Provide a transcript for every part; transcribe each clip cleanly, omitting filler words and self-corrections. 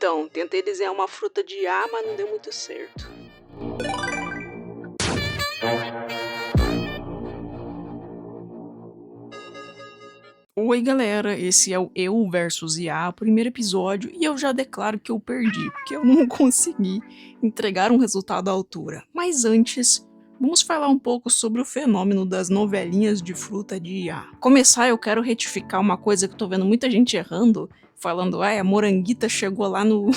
Então, tentei desenhar uma fruta de A, mas não deu muito certo. Oi galera, esse é o Eu versus IA, o primeiro episódio, e eu já declaro que eu perdi, porque eu não consegui entregar um resultado à altura. Mas antes, vamos falar um pouco sobre o fenômeno das novelinhas de fruta de IA. Começar, eu quero retificar uma coisa que eu tô vendo muita gente errando, falando, a moranguita chegou lá no...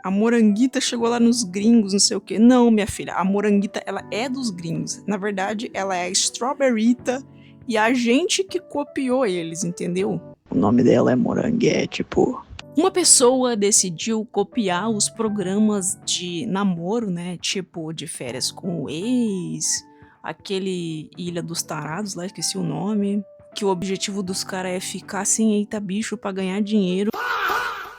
a moranguita chegou lá nos gringos, não sei o que. Não, minha filha, a moranguita, ela é dos gringos. Na verdade, ela é a strawberryta, e a gente que copiou eles, entendeu? O nome dela é moranguete, tipo... Uma pessoa decidiu copiar os programas de namoro, né? Tipo, de férias com o ex, aquele Ilha dos Tarados lá, esqueci o nome. Que o objetivo dos caras é ficar sem eita bicho pra ganhar dinheiro.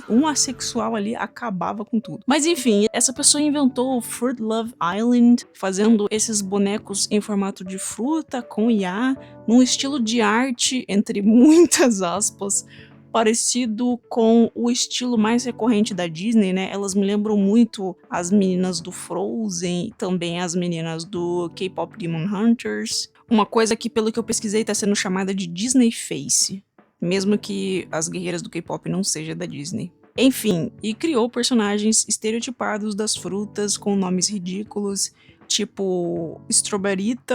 Um assexual ali acabava com tudo. Mas enfim, essa pessoa inventou o Fruit Love Island, fazendo esses bonecos em formato de fruta com IA, num estilo de arte, entre muitas aspas, parecido com o estilo mais recorrente da Disney, né? Elas me lembram muito as meninas do Frozen e também as meninas do K-Pop Demon Hunters. Uma coisa que, pelo que eu pesquisei, tá sendo chamada de Disney Face. Mesmo que as guerreiras do K-pop não sejam da Disney. Enfim, e criou personagens estereotipados das frutas com nomes ridículos, tipo strawberryta,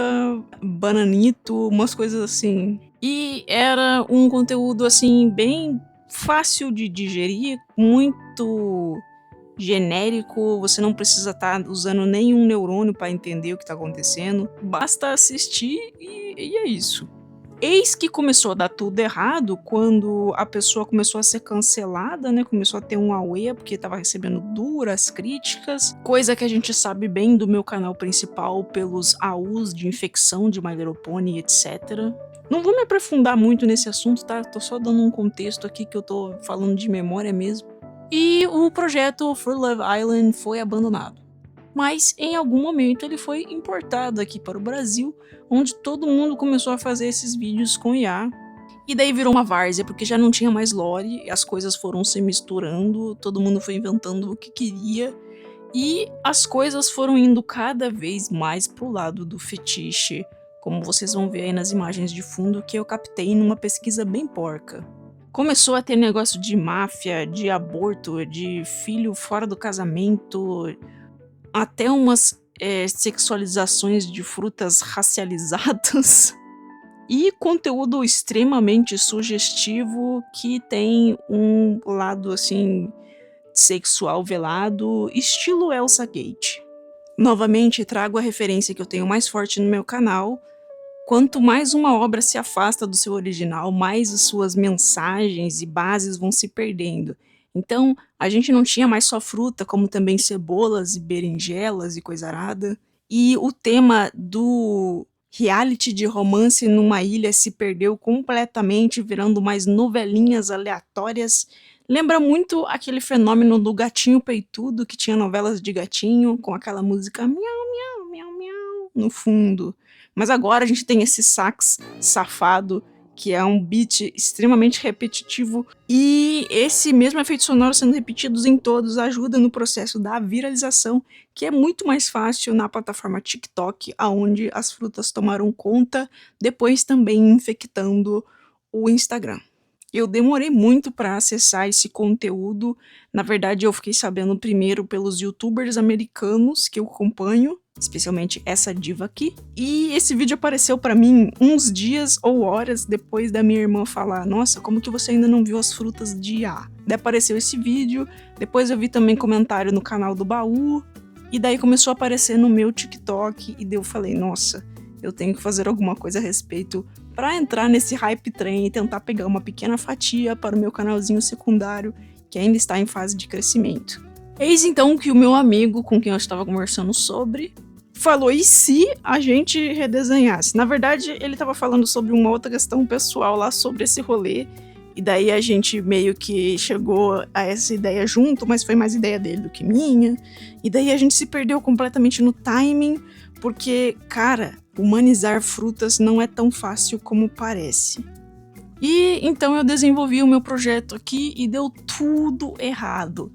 bananito, umas coisas assim. E era um conteúdo assim bem fácil de digerir, muito genérico, você não precisa estar usando nenhum neurônio para entender o que está acontecendo, basta assistir e é isso. Eis que começou a dar tudo errado quando a pessoa começou a ser cancelada, né? Começou a ter um auê porque estava recebendo duras críticas, coisa que a gente sabe bem do meu canal principal pelos AUs de infecção de My Little Pony, etc. Não vou me aprofundar muito nesse assunto, tá? Tô só dando um contexto aqui que eu tô falando de memória mesmo. E o projeto Fruit Love Island foi abandonado. Mas em algum momento ele foi importado aqui para o Brasil, onde todo mundo começou a fazer esses vídeos com IA. E daí virou uma várzea, porque já não tinha mais lore, as coisas foram se misturando, todo mundo foi inventando o que queria, e as coisas foram indo cada vez mais pro lado do fetiche, como vocês vão ver aí nas imagens de fundo que eu captei numa pesquisa bem porca. Começou a ter negócio de máfia, de aborto, de filho fora do casamento, até umas sexualizações de frutas racializadas e conteúdo extremamente sugestivo que tem um lado assim sexual velado, estilo Elsa Gate. Novamente trago a referência que eu tenho mais forte no meu canal. Quanto mais uma obra se afasta do seu original, mais as suas mensagens e bases vão se perdendo. Então, a gente não tinha mais só fruta, como também cebolas e berinjelas e coisa arada. E o tema do reality de romance numa ilha se perdeu completamente, virando mais novelinhas aleatórias. Lembra muito aquele fenômeno do gatinho peitudo, que tinha novelas de gatinho, com aquela música miau, miau, miau, miau no fundo. Mas agora a gente tem esse sax safado, que é um beat extremamente repetitivo, e esse mesmo efeito sonoro sendo repetidos em todos ajuda no processo da viralização, que é muito mais fácil na plataforma TikTok, onde as frutas tomaram conta, depois também infectando o Instagram. Eu demorei muito para acessar esse conteúdo, na verdade eu fiquei sabendo primeiro pelos youtubers americanos que eu acompanho, especialmente essa diva aqui, e esse vídeo apareceu pra mim uns dias ou horas depois da minha irmã falar, nossa, como que você ainda não viu as frutas de IA? Daí apareceu esse vídeo, depois eu vi também comentário no canal do Baú, e daí começou a aparecer no meu TikTok, e daí eu falei, nossa, eu tenho que fazer alguma coisa a respeito pra entrar nesse hype trem e tentar pegar uma pequena fatia para o meu canalzinho secundário, que ainda está em fase de crescimento. Eis então que o meu amigo, com quem eu estava conversando sobre, falou, e se a gente redesenhasse? Na verdade, ele estava falando sobre uma outra questão pessoal lá sobre esse rolê, e daí a gente meio que chegou a essa ideia junto, mas foi mais ideia dele do que minha, e daí a gente se perdeu completamente no timing, porque, cara, humanizar frutas não é tão fácil como parece. E então eu desenvolvi o meu projeto aqui e deu tudo errado.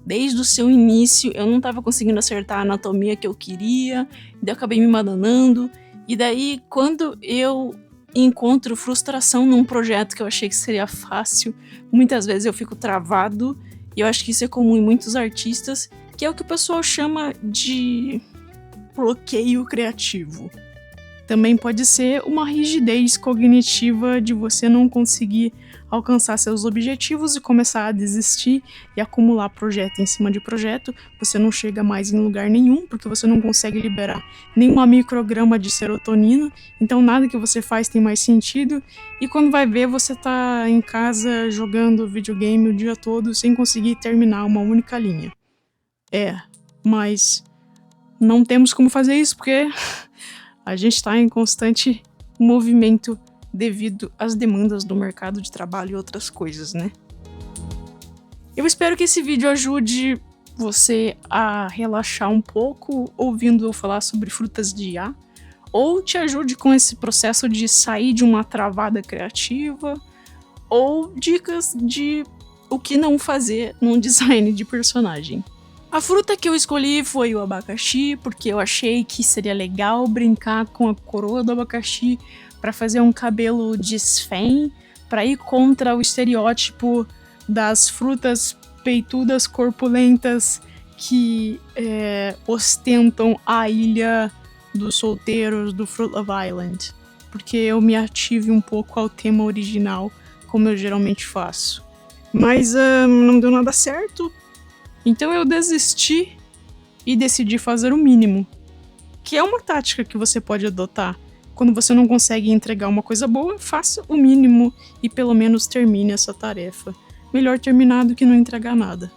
Desde o seu início, eu não estava conseguindo acertar a anatomia que eu queria, daí eu acabei me bananando. E daí, quando eu encontro frustração num projeto que eu achei que seria fácil, muitas vezes eu fico travado, e eu acho que isso é comum em muitos artistas, que é o que o pessoal chama de bloqueio criativo. Também pode ser uma rigidez cognitiva de você não conseguir alcançar seus objetivos e começar a desistir e acumular projeto em cima de projeto. Você não chega mais em lugar nenhum porque você não consegue liberar nenhuma micrograma de serotonina, então nada que você faz tem mais sentido. E quando vai ver, você tá em casa jogando videogame o dia todo sem conseguir terminar uma única linha. Mas não temos como fazer isso porque a gente está em constante movimento devido às demandas do mercado de trabalho e outras coisas, né? Eu espero que esse vídeo ajude você a relaxar um pouco ouvindo eu falar sobre frutas de IA, ou te ajude com esse processo de sair de uma travada criativa, ou dicas de o que não fazer num design de personagem. A fruta que eu escolhi foi o abacaxi, porque eu achei que seria legal brincar com a coroa do abacaxi para fazer um cabelo de Sven, para ir contra o estereótipo das frutas peitudas corpulentas que ostentam a ilha dos solteiros do Fruit Love Island, porque eu me ative um pouco ao tema original, como eu geralmente faço. Mas não deu nada certo. Então eu desisti e decidi fazer o mínimo, que é uma tática que você pode adotar. Quando você não consegue entregar uma coisa boa, faça o mínimo e pelo menos termine essa tarefa. Melhor terminar do que não entregar nada.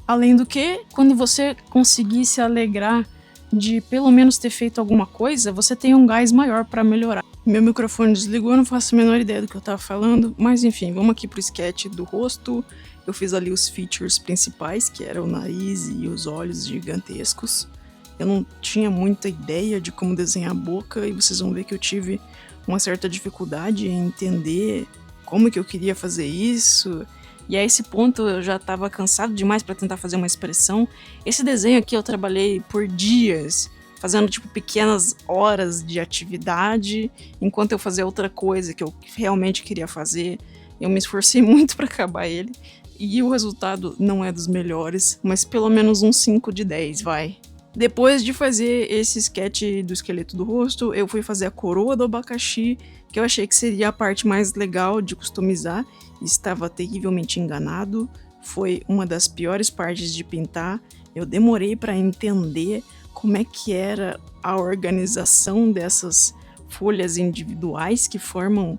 Além do que, quando você conseguir se alegrar de pelo menos ter feito alguma coisa, você tem um gás maior para melhorar. Meu microfone desligou, eu não faço a menor ideia do que eu tava falando, mas enfim, vamos aqui pro sketch do rosto. Eu fiz ali os features principais, que eram o nariz e os olhos gigantescos. Eu não tinha muita ideia de como desenhar a boca, e vocês vão ver que eu tive uma certa dificuldade em entender como que eu queria fazer isso. E a esse ponto eu já estava cansado demais para tentar fazer uma expressão. Esse desenho aqui eu trabalhei por dias, fazendo tipo pequenas horas de atividade, enquanto eu fazia outra coisa que eu realmente queria fazer. Eu me esforcei muito para acabar ele, e o resultado não é dos melhores, mas pelo menos um 5 de 10, vai. Depois de fazer esse sketch do esqueleto do rosto, eu fui fazer a coroa do abacaxi, que eu achei que seria a parte mais legal de customizar, e estava terrivelmente enganado. Foi uma das piores partes de pintar. Eu demorei para entender como é que era a organização dessas folhas individuais que formam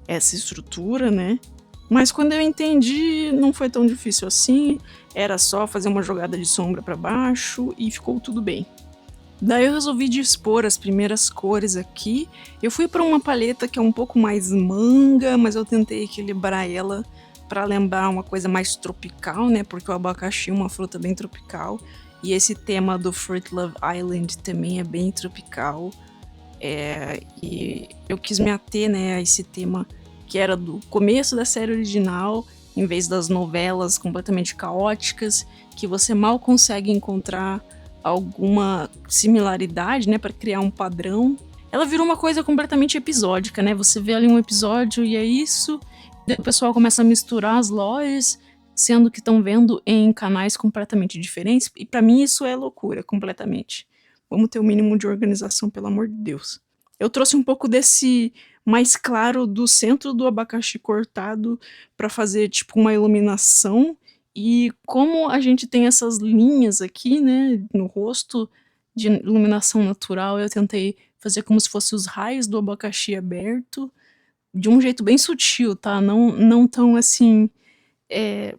essa estrutura, né? Mas quando eu entendi, não foi tão difícil assim, era só fazer uma jogada de sombra para baixo e ficou tudo bem. Daí eu resolvi dispor as primeiras cores aqui. Eu fui para uma paleta que é um pouco mais manga, mas eu tentei equilibrar ela para lembrar uma coisa mais tropical, né? Porque o abacaxi é uma fruta bem tropical, e esse tema do Fruit Love Island também é bem tropical. E eu quis me ater, né, a esse tema que era do começo da série original, em vez das novelas completamente caóticas, que você mal consegue encontrar alguma similaridade, né, para criar um padrão. Ela virou uma coisa completamente episódica, né? Você vê ali um episódio e é isso, daí o pessoal começa a misturar as lores, sendo que estão vendo em canais completamente diferentes, e para mim isso é loucura, completamente. Vamos ter o mínimo de organização, pelo amor de Deus. Eu trouxe um pouco desse mais claro do centro do abacaxi cortado para fazer tipo uma iluminação, e como a gente tem essas linhas aqui, né, no rosto de iluminação natural, eu tentei fazer como se fosse os raios do abacaxi aberto, de um jeito bem sutil, tá? Não tão assim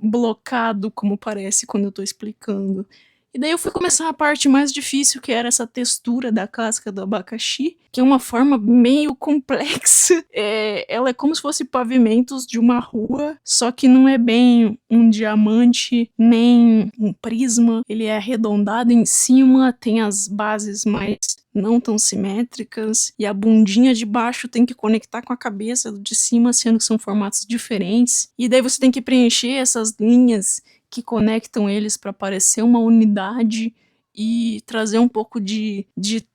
blocado como parece quando eu tô explicando. E daí eu fui começar a parte mais difícil, que era essa textura da casca do abacaxi, que é uma forma meio complexa. Ela é como se fosse pavimentos de uma rua, só que não é bem um diamante, nem um prisma. Ele é arredondado em cima, tem as bases mais não tão simétricas, e a bundinha de baixo tem que conectar com a cabeça de cima, sendo que são formatos diferentes. E daí você tem que preencher essas linhas que conectam eles para parecer uma unidade e trazer um pouco de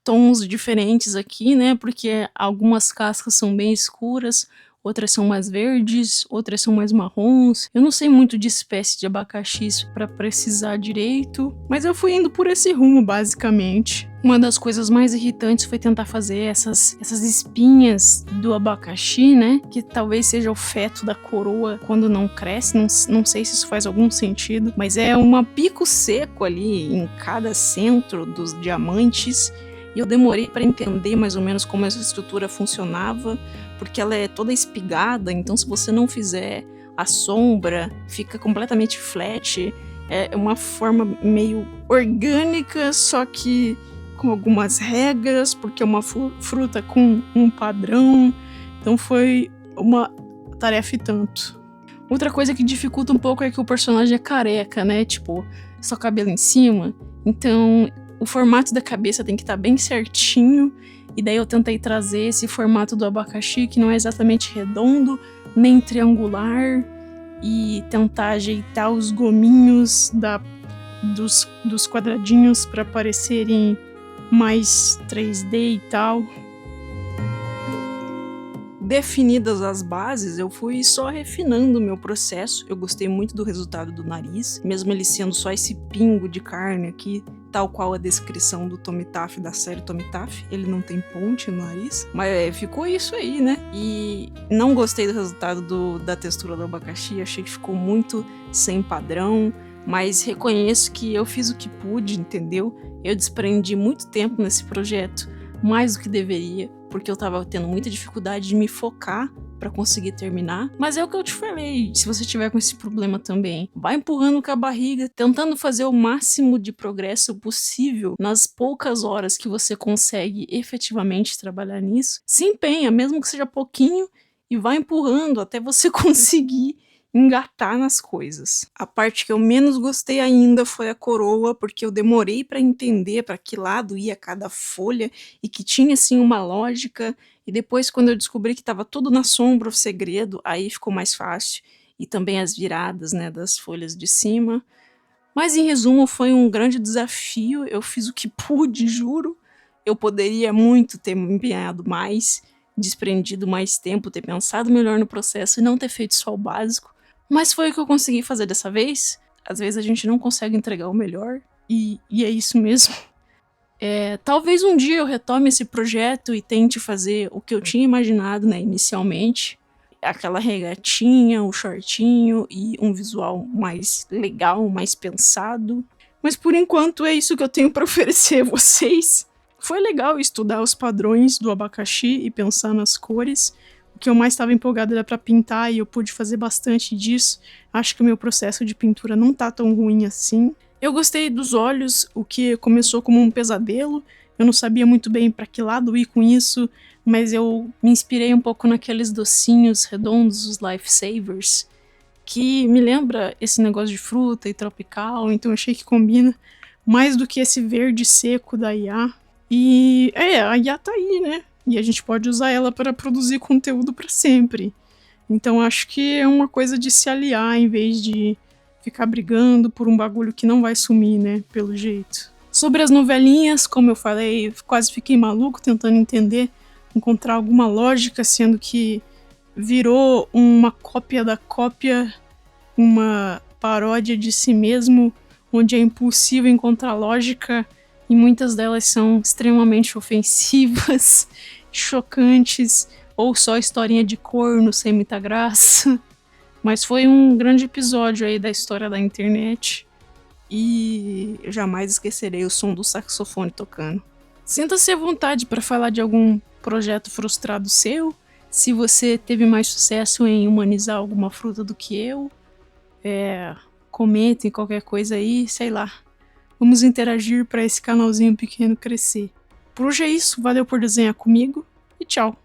tons diferentes aqui, né, porque algumas cascas são bem escuras, outras são mais verdes, outras são mais marrons. Eu não sei muito de espécie de abacaxi para precisar direito, mas eu fui indo por esse rumo basicamente. Uma das coisas mais irritantes foi tentar fazer essas espinhas do abacaxi, né? Que talvez seja o feto da coroa quando não cresce. Não sei se isso faz algum sentido, mas é um pico seco ali em cada centro dos diamantes. E eu demorei para entender mais ou menos como essa estrutura funcionava, porque ela é toda espigada, então se você não fizer a sombra, fica completamente flat. É uma forma meio orgânica, só que com algumas regras, porque é uma fruta com um padrão. Então foi uma tarefa e tanto. Outra coisa que dificulta um pouco é que o personagem é careca, né? Tipo, só cabelo em cima. Então, o formato da cabeça tem que estar bem certinho. E daí eu tentei trazer esse formato do abacaxi, que não é exatamente redondo, nem triangular. E tentar ajeitar os gominhos dos quadradinhos para parecerem mais 3D e tal. Definidas as bases, eu fui só refinando o meu processo. Eu gostei muito do resultado do nariz, mesmo ele sendo só esse pingo de carne aqui, tal qual a descrição do Tomitaf, da série Tomitaf. Ele não tem ponte no nariz, mas ficou isso aí, né? E não gostei do resultado da textura do abacaxi, achei que ficou muito sem padrão, mas reconheço que eu fiz o que pude, entendeu? Eu desprendi muito tempo nesse projeto, mais do que deveria, porque eu tava tendo muita dificuldade de me focar para conseguir terminar. Mas é o que eu te falei, se você tiver com esse problema também, vai empurrando com a barriga, tentando fazer o máximo de progresso possível nas poucas horas que você consegue efetivamente trabalhar nisso. Se empenha, mesmo que seja pouquinho, e vai empurrando até você conseguir engatar nas coisas. A parte que eu menos gostei ainda foi a coroa, porque eu demorei para entender para que lado ia cada folha e que tinha assim uma lógica. E depois, quando eu descobri que estava tudo na sombra, o segredo, aí ficou mais fácil. E também as viradas, né, das folhas de cima. Mas em resumo, foi um grande desafio. Eu fiz o que pude, juro. Eu poderia muito ter me empenhado mais, desprendido mais tempo, ter pensado melhor no processo e não ter feito só o básico. Mas foi o que eu consegui fazer dessa vez. Às vezes a gente não consegue entregar o melhor, e é isso mesmo. Talvez um dia eu retome esse projeto e tente fazer o que eu tinha imaginado, né, inicialmente. Aquela regatinha, o shortinho e um visual mais legal, mais pensado. Mas por enquanto é isso que eu tenho para oferecer a vocês. Foi legal estudar os padrões do abacaxi e pensar nas cores. O que eu mais estava empolgada era para pintar e eu pude fazer bastante disso. Acho que o meu processo de pintura não tá tão ruim assim. Eu gostei dos olhos, o que começou como um pesadelo. Eu não sabia muito bem para que lado ir com isso, mas eu me inspirei um pouco naqueles docinhos redondos, os Lifesavers, que me lembra esse negócio de fruta e tropical, então achei que combina mais do que esse verde seco da IA. E a IA tá aí, né? E a gente pode usar ela para produzir conteúdo para sempre. Então acho que é uma coisa de se aliar em vez de ficar brigando por um bagulho que não vai sumir, né? Pelo jeito. Sobre as novelinhas, como eu falei, quase fiquei maluco tentando entender, encontrar alguma lógica, sendo que virou uma cópia da cópia, uma paródia de si mesmo, onde é impossível encontrar lógica e muitas delas são extremamente ofensivas, chocantes, ou só historinha de corno sem muita graça. Mas foi um grande episódio aí da história da internet e eu jamais esquecerei o som do saxofone tocando. Sinta-se à vontade para falar de algum projeto frustrado seu, se você teve mais sucesso em humanizar alguma fruta do que eu, comentem qualquer coisa aí, sei lá. Vamos interagir para esse canalzinho pequeno crescer. Por hoje é isso, valeu por desenhar comigo e tchau!